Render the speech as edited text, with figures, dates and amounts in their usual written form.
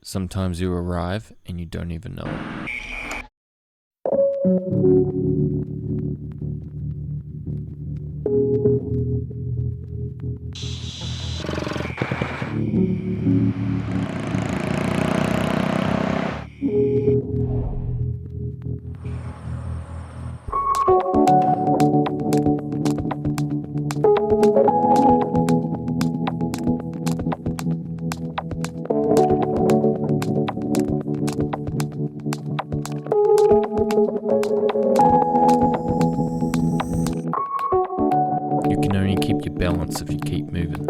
Sometimes you arrive and you don't even know it. You can only keep your balance if you keep moving.